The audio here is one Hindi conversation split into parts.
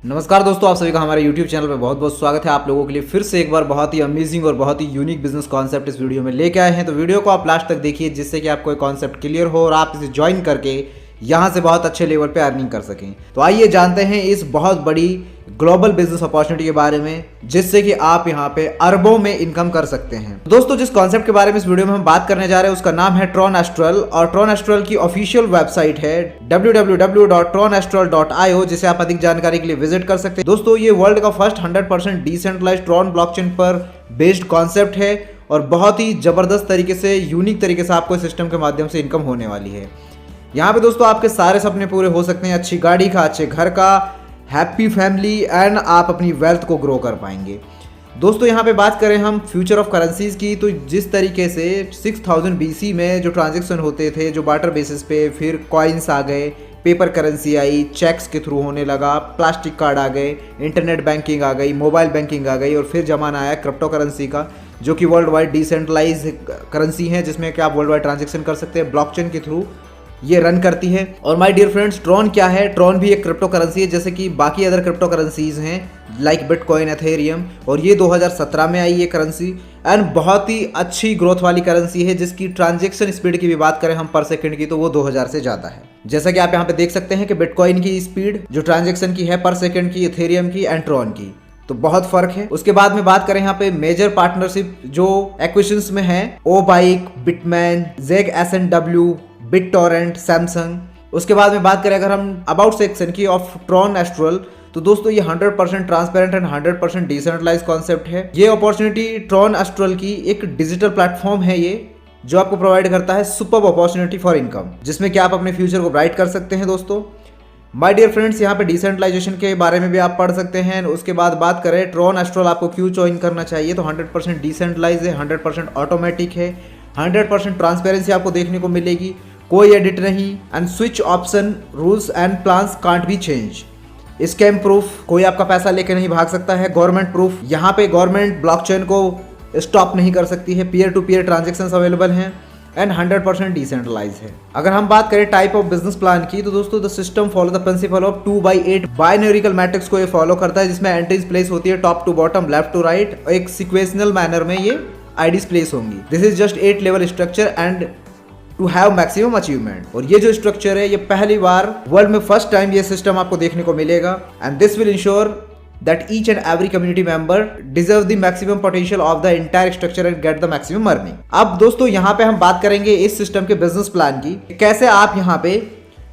नमस्कार दोस्तों, आप सभी का हमारे YouTube चैनल पे बहुत बहुत स्वागत है। आप लोगों के लिए फिर से एक बार बहुत ही अमेजिंग और बहुत ही यूनिक बिजनेस कॉन्सेप्ट इस वीडियो में लेके आए हैं। तो वीडियो को आप लास्ट तक देखिए जिससे कि आपको एक कॉन्सेप्ट क्लियर हो और आप इसे ज्वाइन करके यहाँ से बहुत अच्छे लेवल पे अर्निंग कर सकें। तो आइए जानते हैं इस बहुत बड़ी ग्लोबल बिजनेस अपॉर्चुनिटी के बारे में जिससे कि आप यहाँ पे अरबों में इनकम कर सकते हैं। दोस्तों, जिस कॉन्सेप्ट के बारे में इस वीडियो में हम बात करने जा रहे हैं उसका नाम है ट्रॉन एस्ट्रल और ट्रॉन एस्ट्रल की ऑफिशियल वेबसाइट है www.tronastral.io, जिसे आप अधिक जानकारी के लिए विजिट कर सकते हैं। दोस्तों, ये वर्ल्ड का फर्स्ट 100% डिसेंट्रलाइज्ड ट्रॉन ब्लॉकचेन पर बेस्ड कॉन्सेप्ट है और बहुत ही जबरदस्त तरीके से, यूनिक तरीके से आपको इस सिस्टम के माध्यम से इनकम होने वाली है। यहाँ पे दोस्तों आपके सारे सपने पूरे हो सकते हैं, अच्छी गाड़ी का, अच्छे घर का, हैप्पी फैमिली एंड आप अपनी वेल्थ को ग्रो कर पाएंगे। दोस्तों, यहाँ पे बात करें हम फ्यूचर ऑफ करेंसीज की, तो जिस तरीके से 6000 BC में जो ट्रांजैक्शन होते थे, जो बार्टर बेसिस पे, फिर कॉइन्स आ गए, पेपर करेंसी आई, चेक्स के थ्रू होने लगा, प्लास्टिक कार्ड आ गए, इंटरनेट बैंकिंग आ गई, मोबाइल बैंकिंग आ गई और फिर जमाना आया क्रिप्टो करेंसी का, जो कि वर्ल्ड वाइड डिसेंट्रलाइज करेंसी है जिसमें कि आप वर्ल्ड वाइड ट्रांजेक्शन कर सकते हैं, ब्लॉकचेन के थ्रू ये रन करती है। और माय डियर फ्रेंड्स, ट्रॉन क्या है? ट्रॉन भी एक क्रिप्टो करेंसी है जैसे कि बाकी अदर क्रिप्टो करेंसीज हैं लाइक बिटकॉइन, एथेरियम, और ये 2017 में आई ये करेंसी एंड बहुत ही अच्छी ग्रोथ वाली करेंसी है जिसकी ट्रांजैक्शन स्पीड की भी बात करें हम पर सेकंड की तो वो 2000 से ज़्यादा है। जैसा कि आप यहाँ पे देख सकते हैं कि बिटकॉइन की स्पीड जो ट्रांजैक्शन की है पर सेकंड की, एथेरियम की एंड ट्रॉन की, तो बहुत फर्क है। उसके बाद में बात करें यहाँ पे मेजर पार्टनरशिप जो एक्विजिशंस में है, ओ बाइक, बिटमैन, जेग SNW, बिटटोरेंट, सैमसंग। उसके बाद में बात करें अगर हम अबाउट सेक्शन की ऑफ ट्रॉन एस्ट्रल, तो दोस्तों ये 100% ट्रांसपेरेंट एंड 100% डिसेंट्रलाइज कॉन्सेप्ट है। ये अपॉर्चुनिटी ट्रॉन एस्ट्रल की एक डिजिटल प्लेटफॉर्म है ये, जो आपको प्रोवाइड करता है सुपर्ब अपॉर्चुनिटी फॉर इनकम, जिसमें कि आप अपने फ्यूचर को ब्राइट कर सकते हैं। दोस्तों, माय डियर फ्रेंड्स, यहाँ पे डिसेंट्रलाइजेशन के बारे में भी आप पढ़ सकते हैं। उसके बाद बात करें ट्रॉन एस्ट्रल आपको क्यों ज्वाइन करना चाहिए, तो 100% डिसेंट्रलाइज है, 100% ऑटोमेटिक है, 100% ट्रांसपेरेंसी आपको देखने को मिलेगी, कोई एडिट नहीं and switch option, rules and plans can't be change, scam proof, कोई आपका पैसा लेके नहीं भाग सकता है, गवर्नमेंट प्रूफ, यहाँ पे गवर्नमेंट ब्लॉकचेन को स्टॉप नहीं कर सकती है, peer to peer transactions available हैं एंड 100% डिसेंट्रलाइज है। अगर हम बात करें टाइप ऑफ बिजनेस प्लान की, तो दोस्तों the system follow the principle of 2/8 बाइनरिकल मैट्रिक्स को ये फॉलो करता है, जिसमें एंट्रीज प्लेस होती है top to bottom, left to right, एक सिक्वेंशनल मैनर में ये आईडीज प्लेस होंगी। This is just 8 level structure and to have maximum achievement. और ये जो स्ट्रक्चर है, ये पहली बार वर्ल्ड में फर्स्ट टाइम ये सिस्टम आपको देखने को मिलेगा and this will ensure that each and every community member deserve the maximum potential of the entire structure and get the maximum earning. अब दोस्तों, यहाँ पे हम बात करेंगे इस सिस्टम के बिजनेस प्लान की, कैसे आप यहाँ पे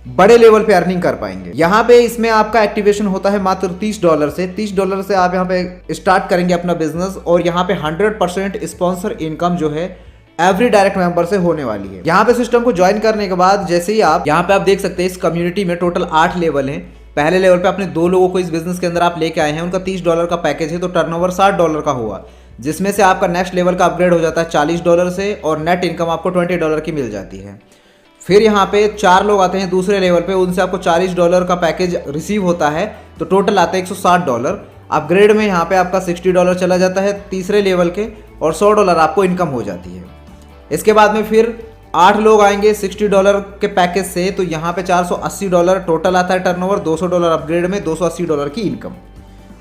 बड़े लेवल पे अर्निंग कर पाएंगे। यहाँ पे इसमें आपका एक्टिवेशन होता है मात्र $30 से। $30 से आप यहाँ पे स्टार्ट करेंगे अपना बिजनेस और यहाँ पे 100% स्पॉन्सर इनकम जो है एवरी डायरेक्ट मेंबर से होने वाली है। यहाँ पे सिस्टम को ज्वाइन करने के बाद जैसे ही आप यहाँ पे आप देख सकते हैं इस कम्युनिटी में टोटल 8 लेवल हैं। पहले लेवल पे अपने 2 लोगों को इस बिजनेस के अंदर आप लेके आए हैं, उनका $30 का पैकेज है, तो टर्नओवर $60 का हुआ, जिसमें से आपका नेक्स्ट लेवल का अपग्रेड हो जाता है $40 से और नेट इनकम आपको $20 की मिल जाती है। फिर यहाँ पे 4 लोग आते हैं दूसरे लेवल पे, उनसे आपको $40 का पैकेज रिसीव होता है, तो टोटल आता है $160। अपग्रेड में यहाँ पे आपका $60 चला जाता है तीसरे लेवल के और $100 आपको इनकम हो जाती है। इसके बाद में फिर 8 लोग आएंगे $60 के पैकेज से, तो यहाँ पे $480 टोटल आता है टर्नओवर, $200 अपग्रेड में, $280 की इनकम।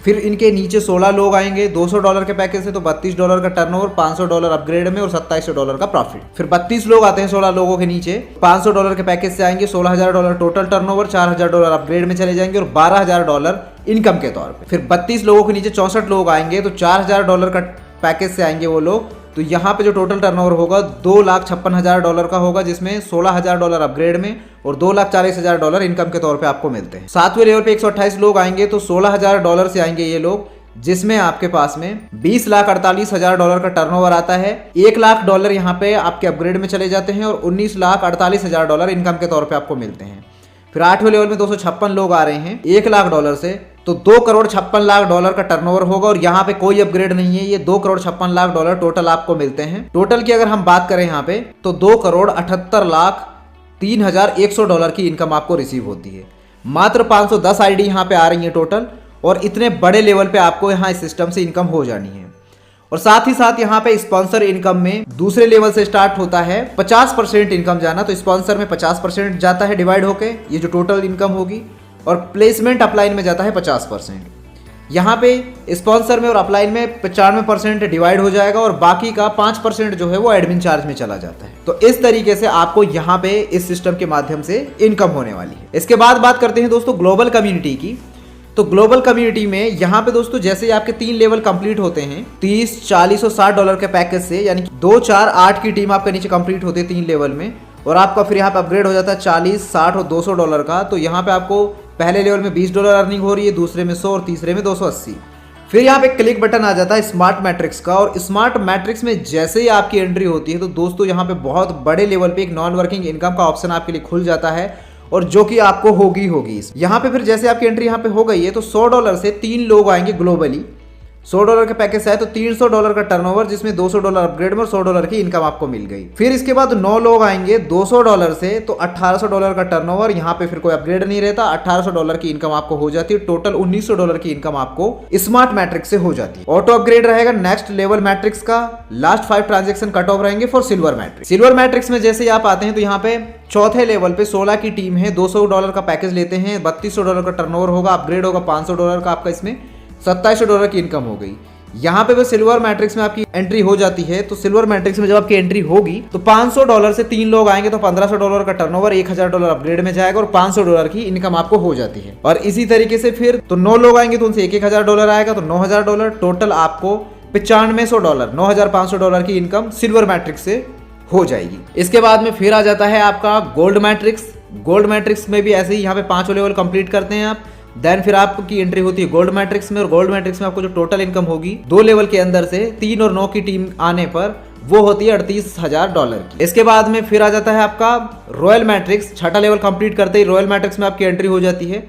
फिर इनके नीचे 16 लोग आएंगे $200 के पैकेज से, तो $32 का टर्नओवर, $500 अपग्रेड में और $2700 का प्रॉफिट। फिर 32 लोग आते हैं 16 लोगों के नीचे, $500 के पैकेज से आएंगे, $16000 टोटल टर्नओवर, $4000 अपग्रेड में चले जाएंगे और $12000 इनकम के तौर पे। फिर 32 लोगों के नीचे 64 लोग आएंगे, तो $4000 का पैकेज से आएंगे वो लोग, तो यहाँ पे जो टोटल टर्नओवर होगा $2,56,000 का होगा, जिसमें $16,000 अपग्रेड में और $2,40,000 इनकम के तौर पे आपको मिलते हैं। 7वें लेवल पे 128 लोग आएंगे, तो $16,000 से आएंगे ये लोग, जिसमें आपके पास में $20,48,000 का टर्नओवर आता है। $1,00,000 यहाँ पे आपके अपग्रेड में चले जाते हैं और $19,48,000 इनकम के तौर पे आपको मिलते हैं। फिर 8वें लेवल में 256 लोग आ रहे हैं $1,00,000 से, तो $2,56,00,000 का टर्नओवर होगा और यहाँ पे कोई अपग्रेड नहीं है, ये $2,56,00,000 टोटल आपको मिलते हैं। टोटल की अगर हम बात करें यहाँ पे, तो $2,78,03,100 की इनकम आपको रिसीव होती है। मात्र 510 आईडी यहाँ पे आ रही है टोटल, और इतने बड़े लेवल पे आपको यहाँ इस सिस्टम से इनकम हो जानी है। और साथ ही साथ यहाँ पे स्पॉन्सर इनकम में दूसरे लेवल से स्टार्ट होता है 50% इनकम जाना, तो स्पॉन्सर में 50% जाता है डिवाइड होके, ये जो टोटल इनकम होगी और प्लेसमेंट अपलाइन में जाता है 50%। यहाँ पे स्पॉन्सर में और अपलाइन में 95% डिवाइड हो जाएगा और बाकी का 5% जो है वो एडमिन चार्ज में चला जाता है। तो इस तरीके से आपको यहाँ पे इस सिस्टम के माध्यम से इनकम होने वाली है। इसके बाद बात करते हैं दोस्तों ग्लोबल कम्युनिटी की। तो ग्लोबल कम्युनिटी में यहाँ पे दोस्तों जैसे ही आपके 3 लेवल कंप्लीट होते हैं 30, 40 और 60 डॉलर के पैकेज से, यानी 2, 4, 8 की टीम आपके नीचे कंप्लीट होती है 3 लेवल में, और आपका फिर यहाँ पे अपग्रेड हो जाता है 40, 60 और 200 डॉलर का। तो यहाँ पे आपको पहले लेवल में 20 डॉलर अर्निंग हो रही है, दूसरे में 100 और तीसरे में 280। फिर यहाँ पे क्लिक बटन आ जाता है स्मार्ट मैट्रिक्स का, और स्मार्ट मैट्रिक्स में जैसे ही आपकी एंट्री होती है तो दोस्तों यहाँ पे बहुत बड़े लेवल पे एक नॉन वर्किंग इनकम का ऑप्शन आपके लिए खुल जाता है, और जो कि आपको होगी यहाँ पे। फिर जैसे आपकी एंट्री यहाँ पे हो गई है तो 100 डॉलर से 3 लोग आएंगे ग्लोबली। 100 डॉलर के पैकेज से है तो 300 डॉलर का टर्नओवर, जिसमें 200 डॉलर अपग्रेड में और 100 डॉलर की इनकम आपको मिल गई। फिर इसके बाद 9 लोग आएंगे 200 डॉलर से, तो 1800 डॉलर का टर्नओवर, यहाँ पे फिर कोई अपग्रेड नहीं रहता, 1800 डॉलर की इनकम आपको हो जाती है। टोटल 1900 डॉलर की इनकम आपको स्मार्ट मैट्रिक्स से हो जाती है। ऑटो अपग्रेड रहेगा नेक्स्ट लेवल मैट्रिक्स का। लास्ट 5 ट्रांजेक्शन कट ऑफ रहेंगे for silver matrix. Silver matrix में जैसे आप आते हैं तो यहाँ पे चौथे लेवल पे 16 की टीम है, 200 डॉलर का पैकेज लेते हैं, 3200 डॉलर का टर्नओवर होगा, अपग्रेड होगा 500 डॉलर का, आपका इसमें 2700 डॉलर की इनकम हो गई। यहाँ पे सिल्वर मैट्रिक्स में आपकी एंट्री हो जाती है। तो सिल्वर मैट्रिक्स में जब आपकी एंट्री होगी तो 500 डॉलर से 3 लोग आएंगे तो 1500 डॉलर का टर्नओवर, 1000 डॉलर अपग्रेड में जाएगा और 500 डॉलर की इनकम आपको हो जाती है। और इसी तरीके से फिर तो 9 लोग आएंगे तो उनसे 1000 डॉलर आएगा, तो 9000 डॉलर, टोटल आपको 9500 डॉलर, 9500 डॉलर की इनकम सिल्वर मैट्रिक्स से हो जाएगी। इसके बाद में फिर आ जाता है आपका गोल्ड मैट्रिक्स। गोल्ड मैट्रिक्स में भी ऐसे ही यहाँ पे 5 लेवल कंप्लीट करते हैं आप, देन फिर आपकी एंट्री होती है गोल्ड मैट्रिक्स में, और गोल्ड मैट्रिक्स में आपको जो टोटल इनकम होगी 2 लेवल के अंदर से 3 और 9 की टीम आने पर वो होती है 38,000 डॉलर की। इसके बाद में फिर आ जाता है आपका रॉयल मैट्रिक्स। 6ठा लेवल कंप्लीट करते ही रॉयल मैट्रिक्स में आपकी एंट्री हो जाती है,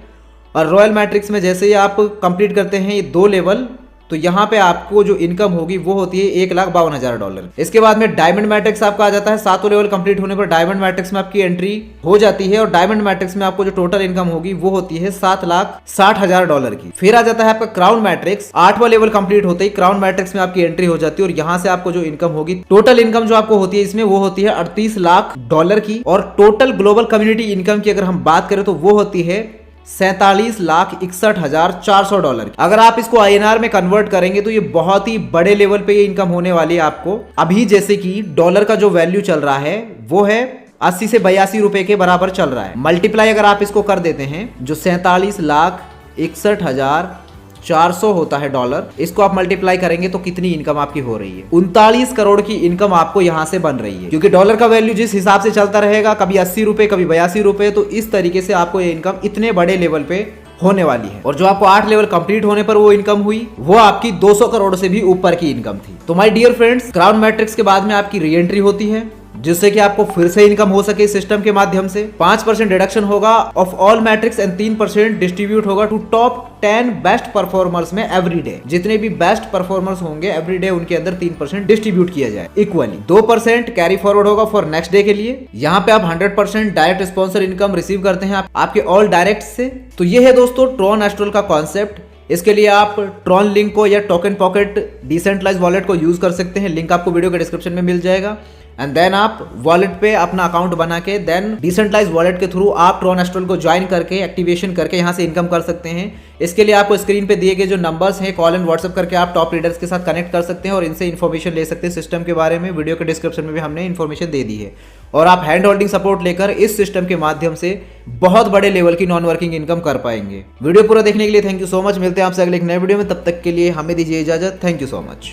और रॉयल मैट्रिक्स में जैसे ही आप कंप्लीट करते हैं ये 2 लेवल, तो यहाँ पे आपको जो इनकम होगी वो होती है 1,52,000 डॉलर। इसके बाद में डायमंड मैट्रिक्स आपका आ जाता है। 7 लेवल कंप्लीट होने पर डायमंड मैट्रिक्स में आपकी एंट्री हो जाती है, और डायमंड मैट्रिक्स में आपको जो टोटल इनकम होगी वो होती है 7,60,000 डॉलर की। फिर आ जाता है आपका क्राउन मैट्रिक्स। 8वां लेवल कंप्लीट होते ही क्राउन मैट्रिक्स में आपकी एंट्री हो जाती है, और यहाँ से आपको जो इनकम होगी, टोटल इनकम जो आपको होती है इसमें वो होती है 38 लाख डॉलर की। और टोटल ग्लोबल कम्युनिटी इनकम की अगर हम बात करें तो वो होती है 47,61,400 डॉलर। अगर आप इसको INR में कन्वर्ट करेंगे तो ये बहुत ही बड़े लेवल पे ये इनकम होने वाली है आपको। अभी जैसे कि डॉलर का जो वैल्यू चल रहा है वो है 80 से 82 रुपए के बराबर चल रहा है। मल्टीप्लाई अगर आप इसको कर देते हैं, जो 47,61,400 होता है डॉलर, इसको आप मल्टीप्लाई करेंगे तो कितनी इनकम आपकी हो रही है? 39 करोड़ की इनकम आपको यहाँ से बन रही है, क्योंकि डॉलर का वैल्यू जिस हिसाब से चलता रहेगा, कभी 80 रुपए, कभी 82 रुपए, तो इस तरीके से आपको ये इनकम इतने बड़े लेवल पे होने वाली है। और जो आपको 8 लेवल कंप्लीट होने पर वो इनकम हुई, वो आपकी 200 करोड़ से भी ऊपर की इनकम थी। तो my dear friends, crown matrix के बाद में आपकी री एंट्री होती है, जिससे कि आपको फिर से इनकम हो सके सिस्टम के माध्यम से। 5% डिडक्शन होगा of all matrix and 3% distribute होगा टू टॉप 10 बेस्ट परफॉर्मर्स में एवरी डे। जितने भी बेस्ट परफॉर्मर्स होंगे एवरी डे, उनके अंदर 3% डिस्ट्रीब्यूट किया जाए इक्वली। 2% कैरी फॉरवर्ड होगा फॉर नेक्स्ट डे के लिए। यहाँ पे आप 100% डायरेक्ट स्पॉन्सर इनकम रिसीव करते हैं आपके ऑल डायरेक्ट से। तो ये है दोस्तों ट्रॉन एस्ट्रल का कॉन्सेप्ट। इसके लिए आप ट्रॉन लिंक को या टोकन पॉकेट डिसेंट्रलाइज वॉलेट को यूज कर सकते हैं। लिंक आपको वीडियो के डिस्क्रिप्शन में मिल जाएगा। एंड देन आप वॉलेट पे अपना अकाउंट बना के देन डिसेंट्रलाइज वॉलेट के थ्रू आप ट्रॉन एस्ट्रल को ज्वाइन करके एक्टिवेशन करके यहाँ से इनकम कर सकते हैं। इसके लिए आपको स्क्रीन पे दिए गए जो नंबर्स हैं, कॉल एंड व्हाट्सएप करके आप टॉप लीडर्स के साथ कनेक्ट कर सकते हैं और इनसे इन्फॉर्मेशन ले सकते हैं सिस्टम के बारे में। वीडियो के डिस्क्रिप्शन में भी हमने इन्फॉर्मेशन दे दी है, और आप हैंड होल्डिंग सपोर्ट लेकर इस सिस्टम के माध्यम से बहुत बड़े लेवल की नॉन वर्किंग इनकम कर पाएंगे। वीडियो पूरा देखने के लिए थैंक यू सो मच। मिलते हैं आपसे अगले एक नए वीडियो में, तब तक के लिए हमें दीजिए इजाजत। Thank you so much.